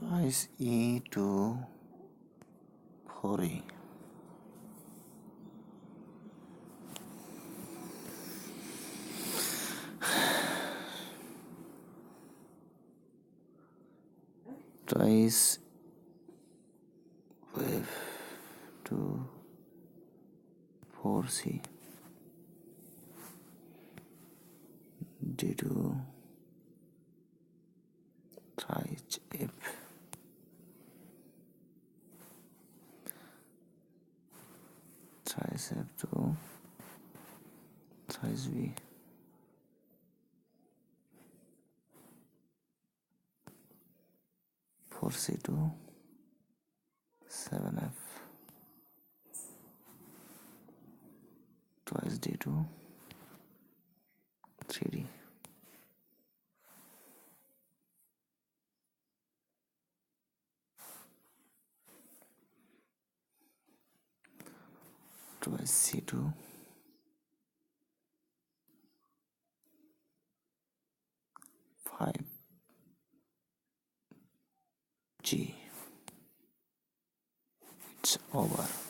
twice e to 4e. Twice wave to 4c d2 thrice f thrice f2 thrice b 4c2 7f twice d2 3d twice c2 5g. It's over.